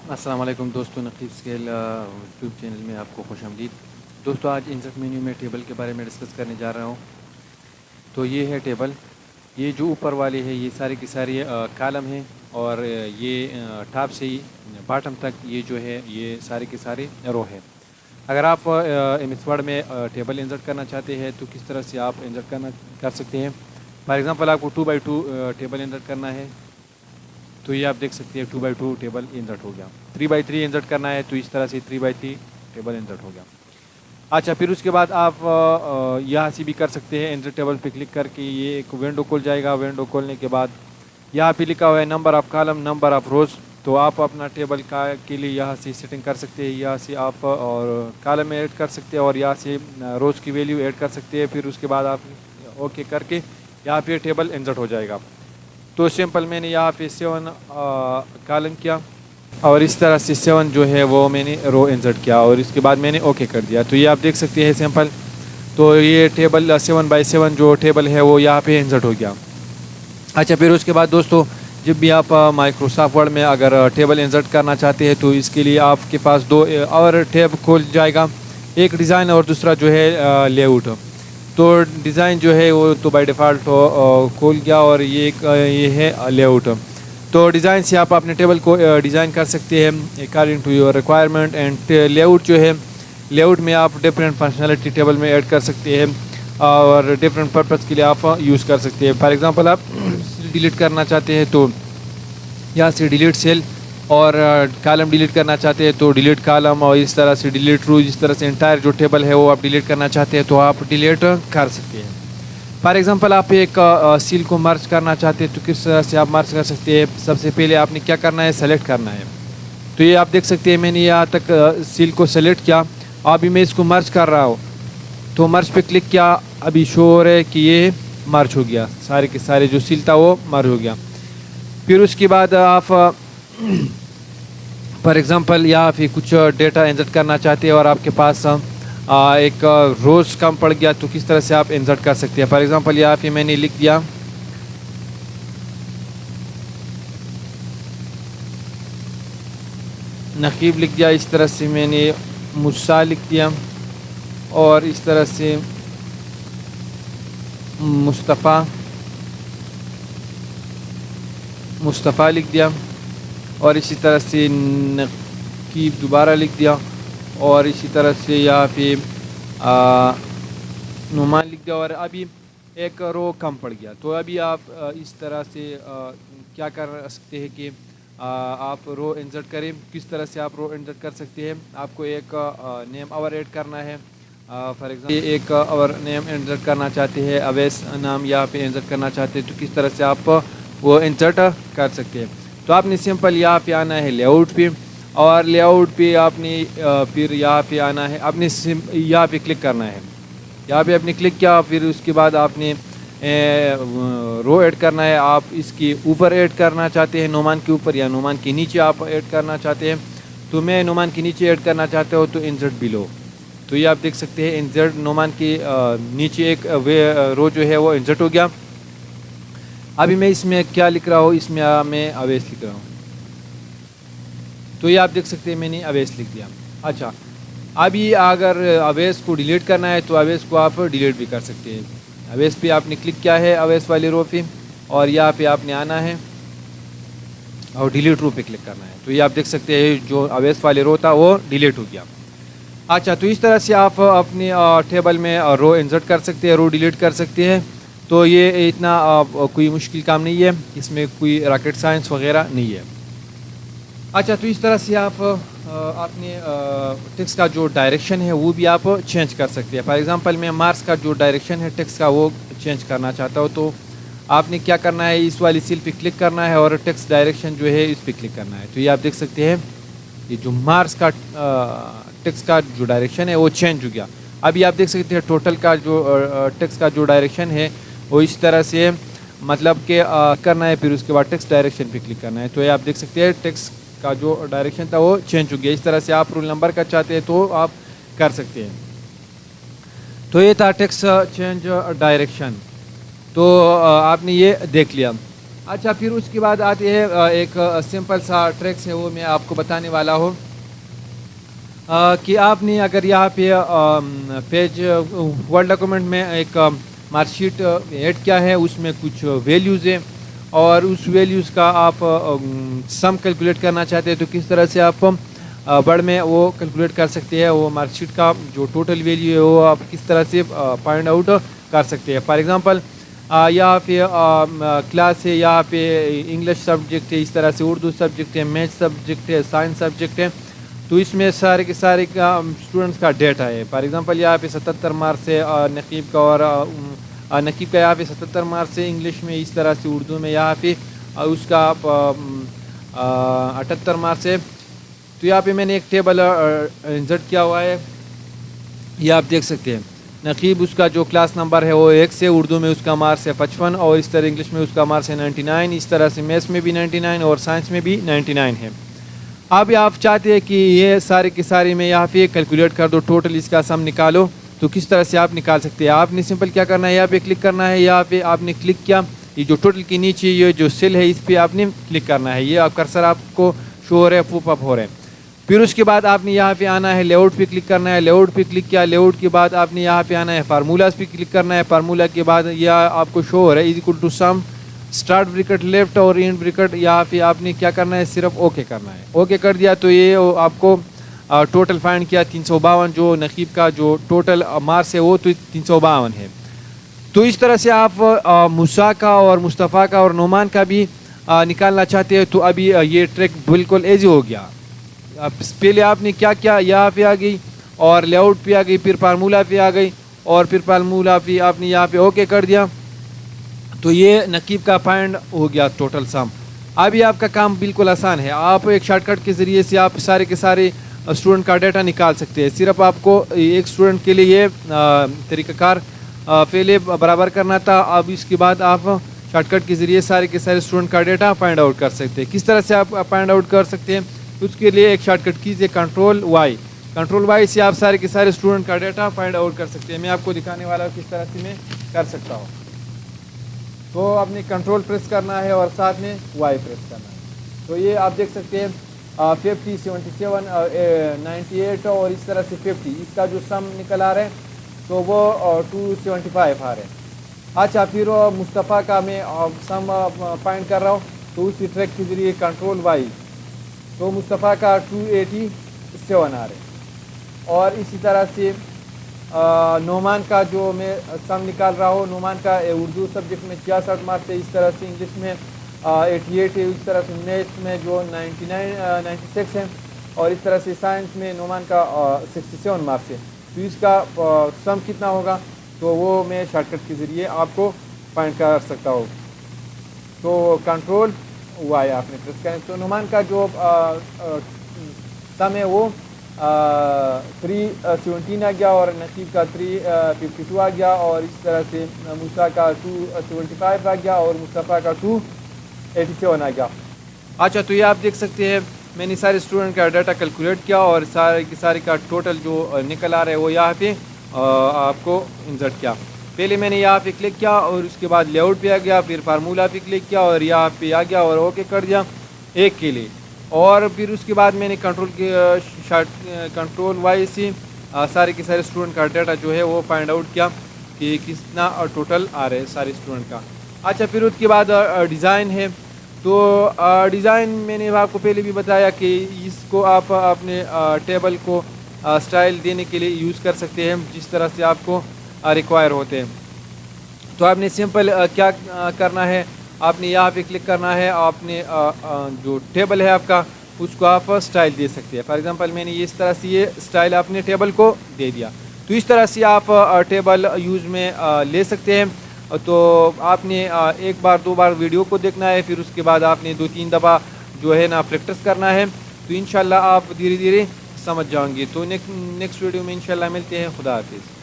السلام علیکم دوستو، نقیب اسکیل یوٹیوب چینل میں آپ کو خوش آمدید۔ دوستو آج انسرٹ مینیو میں ٹیبل کے بارے میں ڈسکس کرنے جا رہا ہوں۔ تو یہ ہے ٹیبل، یہ جو اوپر والی ہے یہ ساری کی ساری کالم ہیں، اور یہ ٹاپ سے ہی باٹم تک یہ جو ہے یہ ساری کی ساری رو ہے۔ اگر آپ ایم ایس ورڈ میں ٹیبل انسرٹ کرنا چاہتے ہیں تو کس طرح سے آپ انسرٹ کر سکتے ہیں۔ فار ایگزامپل آپ کو 2x2 ٹیبل انسرٹ کرنا ہے تو یہ آپ دیکھ سکتے ہیں 2x2 ٹیبل انسرٹ ہو گیا۔ 3x3 انسرٹ کرنا ہے تو اس طرح سے 3x3 ٹیبل انسرٹ ہو گیا۔ اچھا، پھر اس کے بعد آپ یہاں سے بھی کر سکتے ہیں، انسرٹ ٹیبل پہ کلک کر کے یہ ایک ونڈو کھل جائے گا۔ ونڈو کھولنے کے بعد یہاں پہ لکھا ہوا ہے number of column, number of rows. تو آپ اپنا ٹیبل کے لیے یہاں سے سیٹنگ کر سکتے ہیں، یہاں سے آپ اور کالم ایڈ کر سکتے ہیں اور یہاں سے روز کی ویلیو ایڈ کر سکتے ہیں۔ پھر اس کے بعد آپ اوکے کر کے یہاں پہ ٹیبل انسرٹ ہو جائے گا۔ تو سمپل میں نے یہاں پہ 7 کالم کیا اور اس طرح سے 7 جو ہے وہ میں نے رو انسرٹ کیا اور اس کے بعد میں نے اوکے کر دیا۔ تو یہ آپ دیکھ سکتے ہیں سمپل، تو یہ ٹیبل 7x7 جو ٹیبل ہے وہ یہاں پہ انسرٹ ہو گیا۔ اچھا، پھر اس کے بعد دوستو جب بھی آپ مائکروسافٹ ورڈ میں اگر ٹیبل انسرٹ کرنا چاہتے ہیں تو اس کے لیے آپ کے پاس 2 اور ٹیب کھول جائے گا، ایک ڈیزائن اور دوسرا جو ہے لے آؤٹ۔ تو ڈیزائن جو ہے وہ تو بائی ڈیفالٹ کھول گیا اور یہ ہے لے آؤٹ۔ تو ڈیزائن سے آپ اپنے ٹیبل کو ڈیزائن کر سکتے ہیں according to your requirement. And layout جو ہے، لے آؤٹ میں آپ ڈفرینٹ فنکشنلٹی ٹیبل میں ایڈ کر سکتے ہیں اور ڈفرینٹ پرپز کے لیے آپ یوز کر سکتے ہیں۔ فار ایگزامپل آپ ڈیلیٹ کرنا چاہتے ہیں تو یہاں سے ڈیلیٹ سیل، اور کالم ڈیلیٹ کرنا چاہتے ہیں تو ڈیلیٹ کالم، اور اس طرح سے ڈیلیٹ رو، اس طرح سے انٹائر جو ٹیبل ہے وہ آپ ڈیلیٹ کرنا چاہتے ہیں تو آپ ڈیلیٹ کر سکتے ہیں۔ فار ایگزامپل آپ ایک سیل کو مرج کرنا چاہتے ہیں تو کس طرح سے آپ مرج کر سکتے ہیں۔ سب سے پہلے آپ نے کیا کرنا ہے، سلیکٹ کرنا ہے۔ تو یہ آپ دیکھ سکتے ہیں میں نے یہاں تک سیل کو سلیکٹ کیا، ابھی میں اس کو مرج کر رہا ہوں تو مرج پہ کلک کیا، ابھی شو ہو رہا ہے کہ یہ مرج ہو گیا، سارے کے سارے جو سیل تھا وہ مرج ہو گیا۔ پھر اس کے بعد آپ فار ایگزامپل یہاں پہ کچھ ڈیٹا انسرٹ کرنا چاہتے ہیں اور آپ کے پاس ایک روز کم پڑ گیا تو کس طرح سے آپ انسرٹ کر سکتے ہیں۔ فار ایگزامپل یہاں پہ میں نے لکھ دیا نقیب، لکھ دیا، اس طرح سے میں نے موسیٰ لکھ دیا، اور اس طرح سے مصطفیٰ لکھ دیا، اور اسی طرح سے نقیب دوبارہ لکھ دیا، اور اسی طرح سے یہاں پہ نعمان لکھ دیا، اور ابھی ایک رو کم پڑ گیا۔ تو ابھی آپ اس طرح سے کیا کر سکتے ہیں کہ آپ رو انسرٹ کریں۔ کس طرح سے آپ رو انسرٹ کر سکتے ہیں، آپ کو ایک نیم اور ایڈ کرنا ہے۔ فار ایگزامپل ایک اور نیم انسرٹ کرنا چاہتے ہیں، اویس نام یہاں پہ انسرٹ کرنا چاہتے ہیں تو کس طرح سے آپ وہ انسرٹ کر سکتے ہیں۔ تو آپ نے سمپل یہاں پہ آنا ہے لے آؤٹ پہ، اور لے آؤٹ پہ آپ نے پھر یہاں پہ آنا ہے، آپ نے یہاں پہ کلک کرنا ہے، یہاں پہ آپ نے کلک کیا، پھر اس کے بعد آپ نے رو ایڈ کرنا ہے۔ آپ اس کے اوپر ایڈ کرنا چاہتے ہیں، نعمان کے اوپر یا نعمان کے نیچے آپ ایڈ کرنا چاہتے ہیں۔ تو میں نعمان کے نیچے ایڈ کرنا چاہتا ہوں تو انسرٹ بلو۔ تو یہ آپ دیکھ سکتے ہیں انسرٹ نعمان کے نیچے ایک رو جو ہے وہ انسرٹ ہو گیا۔ ابھی میں اس میں کیا لکھ رہا ہوں، اس میں میں اویس لکھ رہا ہوں، تو یہ آپ دیکھ سکتے ہیں میں نے اویس لکھ دیا۔ اچھا، ابھی اگر اویس کو ڈیلیٹ کرنا ہے تو اویس کو آپ ڈیلیٹ بھی کر سکتے ہیں۔ اویس پہ آپ نے کلک کیا ہے، اویس والی رو پہ، اور یہاں پہ آپ نے آنا ہے اور ڈیلیٹ رو پہ کلک کرنا ہے۔ تو یہ آپ دیکھ سکتے ہیں جو اویس والی رو تھا وہ ڈیلیٹ ہو گیا۔ اچھا، تو اس طرح سے آپ اپنے ٹیبل میں رو انسرٹ کر سکتے ہیں، رو ڈیلیٹ کر سکتے ہیں۔ تو یہ اتنا کوئی مشکل کام نہیں ہے، اس میں کوئی راکٹ سائنس وغیرہ نہیں ہے۔ اچھا، تو اس طرح سے آپ اپنے ٹیکسٹ کا جو ڈائریکشن ہے وہ بھی آپ چینج کر سکتے ہیں۔ فار ایگزامپل میں مارکس کا جو ڈائریکشن ہے ٹیکسٹ کا وہ چینج کرنا چاہتا ہوں، تو آپ نے کیا کرنا ہے، اس والی سیل پہ کلک کرنا ہے اور ٹیکسٹ ڈائریکشن جو ہے اس پہ کلک کرنا ہے۔ تو یہ آپ دیکھ سکتے ہیں یہ جو مارکس کا ٹیکسٹ کا جو ڈائریکشن ہے وہ چینج ہو گیا۔ ابھی آپ دیکھ سکتے ہیں ٹوٹل کا جو ٹیکسٹ کا جو ڈائریکشن ہے وہ اس طرح سے مطلب کہ کرنا ہے، پھر اس کے بعد ٹیکسٹ ڈائریکشن پہ کلک کرنا ہے۔ تو یہ آپ دیکھ سکتے ہیں ٹیکسٹ کا جو ڈائریکشن تھا وہ چینج ہو گیا۔ اس طرح سے آپ رول نمبر کا چاہتے ہیں تو آپ کر سکتے ہیں۔ تو یہ تھا ٹیکسٹ چینج ڈائریکشن، تو آپ نے یہ دیکھ لیا۔ اچھا پھر اس کے بعد آتی ہے ایک سمپل سا ٹریکس ہے، وہ میں آپ کو بتانے والا ہوں کہ آپ نے اگر یہاں پہ پیج ورڈ ڈاکومنٹ میں ایک مارک شیٹ ایڈ کیا ہے، اس میں کچھ ویلیوز ہیں اور اس ویلیوز کا آپ سم کیلکولیٹ کرنا چاہتے ہیں، تو کس طرح سے آپ ورڈ میں وہ کیلکولیٹ کر سکتے ہیں، وہ مارک شیٹ کا جو ٹوٹل ویلیو ہے وہ آپ کس طرح سے فائنڈ آؤٹ کر سکتے ہیں۔ فار ایگزامپل یہاں پہ کلاس ہے، یہاں پہ انگلش سبجیکٹ ہے، اس طرح سے اردو سبجیکٹ ہے، میتھ سبجیکٹ ہے، سائنس سبجیکٹ ہے، تو اس میں سارے کے سارے کا اسٹوڈنٹس کا ڈیٹا ہے۔ فار ایگزامپل یہاں پہ 77 مارکس ہے نقیب کا، اور نقیب کا یہاں پہ 77 مارکس ہے انگلش میں، اس طرح سے اردو میں یہاں پہ اس کا 78 مارکس ہے۔ تو یہاں پہ میں نے ایک ٹیبل انسرٹ کیا ہوا ہے، یہ آپ دیکھ سکتے ہیں۔ نقیب اس کا جو کلاس نمبر ہے وہ 1 سے، اردو میں اس کا مارکس ہے 55، اور اس طرح انگلش میں اس کا مارکس ہے 99، اس طرح سے میتھس میں بھی 99 اور سائنس میں بھی 99 ہے۔ اب آپ چاہتے ہیں کہ یہ سارے کے سارے میں یہاں پہ کیلکولیٹ کر دو، ٹوٹل اس کا سم نکالو، تو کس طرح سے آپ نکال سکتے ہیں؟ آپ نے سمپل کیا کرنا ہے، یہاں پہ کلک کرنا ہے، یہاں پہ آپ نے کلک کیا، یہ جو ٹوٹل کے نیچے یہ جو سیل ہے اس پہ آپ نے کلک کرنا ہے، یہ کرسر آپ کو شو ہو رہا ہے، پوپ اپ ہو رہا ہے۔ پھر اس کے بعد آپ نے یہاں پہ آنا ہے، لے آؤٹ پہ کلک کرنا ہے، لے آؤٹ پہ کلک کیا، لے آؤٹ کے بعد آپ نے یہاں پہ آنا ہے، فارمولاز پہ کلک کرنا ہے، فارمولا کے بعد یہ آپ کو شو ہو رہا ہے is equal to sum start bracket left اور اینڈ بریکٹ، یہاں پہ آپ نے کیا کرنا ہے، صرف اوکے کرنا ہے۔ اوکے کر دیا تو یہ آپ کو ٹوٹل فائنڈ کیا 352، جو نقیب کا جو ٹوٹل مارکس ہے وہ تو 352 ہے۔ تو اس طرح سے آپ موسیٰ کا اور مصطفیٰ کا اور نعمان کا بھی نکالنا چاہتے ہیں، تو ابھی یہ ٹریک بالکل ایزی ہو گیا۔ پہلے آپ نے کیا کیا، یہاں پہ آ گئی اور لے آؤٹ پہ آ گئی، پھر فارمولا پہ آ گئی، اور پھر فارمولا پہ آپ نے یہاں پہ اوکے کر دیا، تو یہ نقیب کا فائنڈ ہو گیا ٹوٹل سم۔ ابھی آپ کا کام بالکل آسان ہے، آپ ایک شارٹ کٹ کے ذریعے سے آپ سارے کے سارے اسٹوڈنٹ کا ڈیٹا نکال سکتے ہیں۔ صرف آپ کو ایک اسٹوڈنٹ کے لیے یہ طریقہ کار پہلے برابر کرنا تھا، اب اس کے بعد آپ شارٹ کٹ کے ذریعے سارے کے سارے اسٹوڈنٹ کا ڈیٹا فائنڈ آؤٹ کر سکتے ہیں۔ کس طرح سے آپ فائنڈ آؤٹ کر سکتے ہیں؟ اس کے لیے ایک شارٹ کٹ کیز ہے کنٹرول وائی سے آپ سارے کے سارے اسٹوڈنٹ کا ڈیٹا فائنڈ آؤٹ کر سکتے ہیں۔ میں آپ کو دکھانے والا ہوں کس طرح سے میں کر سکتا ہوں۔ تو آپ نے کنٹرول پریس کرنا ہے اور ساتھ میں وائی پریس کرنا ہے، تو یہ آپ دیکھ سکتے ہیں 50 77 98 اور اس طرح سے 50، اس کا جو سم نکل آ رہا ہے تو وہ 275 آ رہے ہیں۔ اچھا پھر مصطفیٰ کا میں سم فائنڈ کر رہا ہوں، تو اسی ٹریک کے ذریعے کنٹرول وائی، تو مصطفیٰ کا 287 آ رہے ہیں۔ اور اسی طرح سے نعمان کا جو میں سم نکال رہا ہوں، نعمان کا اردو سبجیکٹ میں 66 مارکس ہے، اس طرح سے انگلش میں 88 ہے، اس طرح سے میتھ میں جو 96 ہے، اور اس طرح سے سائنس میں نعمان کا 67 مارکس ہے۔ تو اس کا سم کتنا ہوگا، تو وہ میں شارٹ کٹ کے ذریعے آپ کو فائنڈ کر سکتا ہوں۔ تو کنٹرول وائی آپ نے پریس کریں، تو نعمان کا جو سم ہے وہ 317 آ گیا، اور نقیب کا 352 آ گیا، اور اس طرح سے موسیٰ کا 275 آ گیا، اور مصطفیٰ کا 287 آ گیا۔ اچھا تو یہ آپ دیکھ سکتے ہیں میں نے سارے اسٹوڈنٹ کا ڈیٹا کیلکولیٹ کیا، اور سارے کی سارے کا ٹوٹل جو نکل آ رہا ہے وہ یہاں پہ آپ کو انسرٹ کیا۔ پہلے میں نے یہاں پہ کلک کیا، اور اس کے بعد لے آؤٹ پہ آ گیا، پھر فارمولا پہ کلک کیا اور یہاں پہ آ گیا اور اوکے کر دیا ایک کے لیے، اور پھر اس کے بعد میں نے کنٹرول وائی سے سارے کے سارے اسٹوڈنٹ کا ڈیٹا جو ہے وہ فائنڈ آؤٹ کیا کہ کتنا ٹوٹل آ رہے سارے اسٹوڈنٹ کا۔ اچھا پھر اس کے بعد ڈیزائن ہے، تو ڈیزائن میں نے آپ کو پہلے بھی بتایا کہ اس کو آپ اپنے ٹیبل کو سٹائل دینے کے لیے یوز کر سکتے ہیں جس طرح سے آپ کو ریکوائر ہوتے ہیں۔ تو آپ نے سمپل کیا کرنا ہے، آپ نے یہاں پہ کلک کرنا ہے، آپ نے جو ٹیبل ہے آپ کا اس کو آپ سٹائل دے سکتے ہیں۔ فار ایگزامپل میں نے اس طرح سے یہ سٹائل اپنے ٹیبل کو دے دیا، تو اس طرح سے آپ ٹیبل یوز میں لے سکتے ہیں۔ تو آپ نے ایک بار دو بار ویڈیو کو دیکھنا ہے، پھر اس کے بعد آپ نے 2-3 دفعہ جو ہے نا پریکٹس کرنا ہے، تو انشاءاللہ آپ دھیرے دھیرے سمجھ جائیں گے۔ تو نیکسٹ ویڈیو میں انشاءاللہ ملتے ہیں، خدا حافظ۔